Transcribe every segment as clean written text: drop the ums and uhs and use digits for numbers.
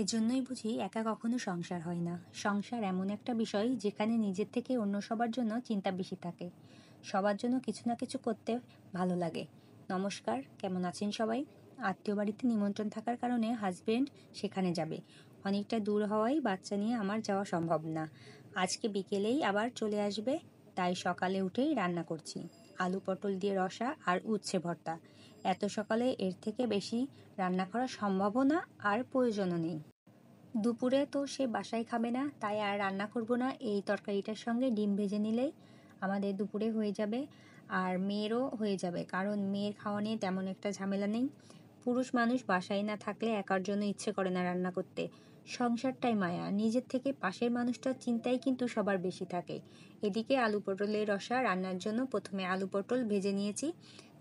এজন্যই বুঝি একা কখনো সংসার হয় না। সংসার এমন একটা বিষয় যেখানে নিজের থেকে অন্য সবার জন্য চিন্তা বেশি থাকে। সবার জন্য কিছু না কিছু করতে ভালো লাগে। নমস্কার, কেমন আছেন সবাই? আত্মীয় বাড়িতে নিমন্ত্রণ থাকার কারণে হাজবেন্ড সেখানে যাবে। অনেকটা দূর হওয়ায় বাচ্চা নিয়ে আমার যাওয়া সম্ভব না। আজকে বিকেলেই আবার চলে আসবে, তাই সকালে উঠেই রান্না করছি। আলু পটল দিয়ে রসা আর উচ্ছে ভর্তা। এত সকালে এর থেকে বেশি রান্না করা সম্ভবও না, আর প্রয়োজনও নেই। দুপুরে তো সে বাসায় খাবে না, তাই আর রান্না করব না। এই তরকারিটার সঙ্গে ডিম ভেজে নিলেই আমাদের দুপুরে হয়ে যাবে, আর মেয়েরও হয়ে যাবে, কারণ মেয়ের খাওয়া নিয়ে তেমন একটা ঝামেলা নেই। পুরুষ মানুষ বাসায় না থাকলে একার জন্য ইচ্ছে করে না রান্না করতে। সংসারটাই মায়া, নিজের থেকে পাশের মানুষটার চিন্তাই কিন্তু সবার বেশি থাকে। এদিকে আলু পটলের রসা রান্নার জন্য প্রথমে আলু পটল ভেজে নিয়েছি,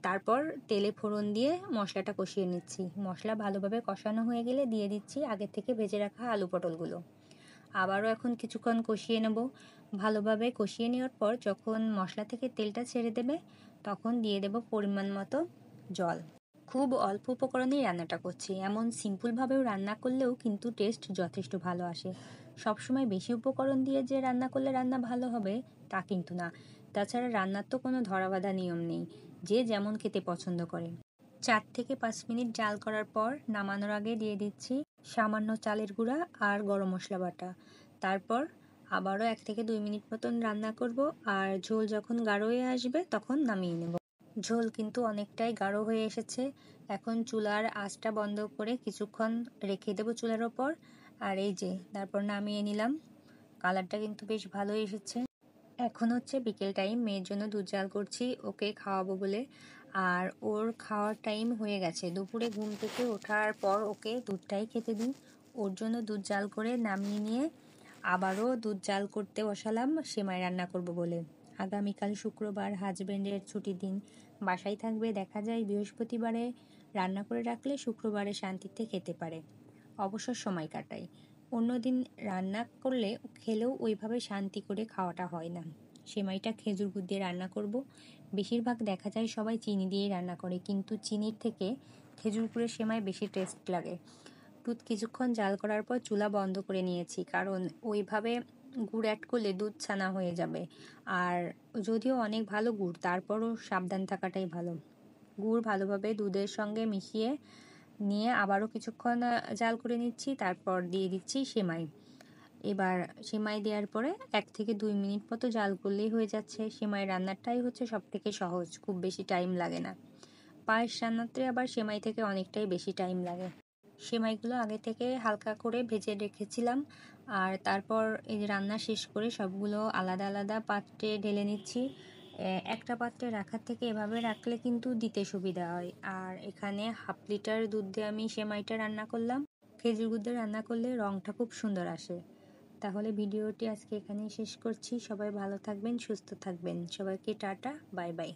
তারপর তেলে ফোড়ন দিয়ে মশলাটা কষিয়ে নিচ্ছি। মশলা ভালোভাবে কষানো হয়ে গেলে দিয়ে দিচ্ছি আগে থেকে ভেজে রাখা আলু পটলগুলো। আবারও এখন কিছুক্ষণ কষিয়ে নেব। ভালোভাবে কষিয়ে নেওয়ার পর যখন মশলা থেকে তেলটা ছেড়ে দেবে, তখন দিয়ে দেব পরিমাণ মতো জল। খুব অল্প উপকরণেই রান্নাটা করছি, এমন সিম্পলভাবেও রান্না করলেও কিন্তু টেস্ট যথেষ্ট ভালো আসে। সবসময় বেশি উপকরণ দিয়ে যে রান্না করলে রান্না ভালো হবে তা কিন্তু না। তাছাড়া রান্নার তো কোনো ধরাবাঁধা নিয়ম নেই, যে যেমন খেতে পছন্দ করে। 4 থেকে 5 মিনিট জাল করার পর নামানোর আগে দিয়ে দিচ্ছি সামান্য চালের গুঁড়া আর গরম মশলা বাটা। তারপর আবারও 1 থেকে 2 মিনিট মতন রান্না করব, আর ঝোল যখন গাঢ় হয়ে আসবে তখন নামিয়ে নেব। ঝোল কিন্তু অনেকটাই গাঢ় হয়ে এসেছে। এখন চুলার আঁচটা বন্ধ করে কিছুক্ষণ রেখে দেবো চুলার ওপর। আর এই যে তারপর নামিয়ে নিলাম। কালারটা কিন্তু বেশ ভালোই এসেছে। এখন হচ্ছে বিকেল টাইম, মেয়ের জন্য দুধ জাল করছি ওকে খাওয়াবো বলে। আর ওর খাওয়ার টাইম হয়ে গেছে, দুপুরে ঘুম থেকে ওঠার পর ওকে দুধটাই খেতে দিই। ওর জন্য দুধ জাল করে নামিয়ে নিয়ে আবারও দুধ জাল করতে বসালাম সেমাই রান্না করব বলে। আগামীকাল শুক্রবার, হাজব্যান্ডের ছুটির দিন, বাসায় থাকবে। দেখা যায় বৃহস্পতিবারে রান্না করে রাখলে শুক্রবারে শান্তিতে খেতে পারে, অবসর সময় কাটায়। অন্যদিন রান্না করলে খেলেও ওইভাবে শান্তি করে খাওয়াটা হয় না। সেমাইটা খেজুর গুড় দিয়ে রান্না করব। বেশিরভাগ দেখা যায় সবাই চিনি দিয়েই রান্না করে, কিন্তু চিনির থেকে খেজুর গুড়ের সেমাই বেশি টেস্ট লাগে। দুধ কিছুক্ষণ জাল করার পর চুলা বন্ধ করে নিয়েছি, কারণ ওইভাবে গুড় অ্যাড করলে দুধ ছানা হয়ে যাবে। আর যদিও অনেক ভালো গুড়, তারপরও সাবধান থাকাটাই ভালো। গুড় ভালোভাবে দুধের সঙ্গে মিশিয়ে নিয়ে আবারও কিছুক্ষণ জাল করে নিচ্ছি, তারপর দিয়ে দিচ্ছি সেমাই। এবার সেমাই দেওয়ার পরে 1 থেকে 2 মিনিট মতো জাল করলেই হয়ে যাচ্ছে। সেমাই রান্নাটাই হচ্ছে সব থেকে সহজ, খুব বেশি টাইম লাগে না। পায়েস রান্নাতে আবার সেমাই থেকে অনেকটাই বেশি টাইম লাগে। সেমাইগুলো আগে থেকে হালকা করে ভেজে রেখেছিলাম, আর তারপর এই যে রান্না শেষ করে সবগুলো আলাদা আলাদা পাত্রে ঢেলে নিচ্ছি। একটা পাত্রে রাখার থেকে এভাবে রাখলে কিন্তু দিতে সুবিধা হয়। আর এখানে 1/2 লিটার দুধ দিয়ে আমি সেমাইটা রান্না করলাম। খেজুর গুড় দিয়ে রান্না করলে রঙটা খুব সুন্দর আসে। তাহলে ভিডিওটি আজকে এখানেই শেষ করছি। সবাই ভালো থাকবেন, সুস্থ থাকবেন। সবাইকে টাটা, বাই বাই।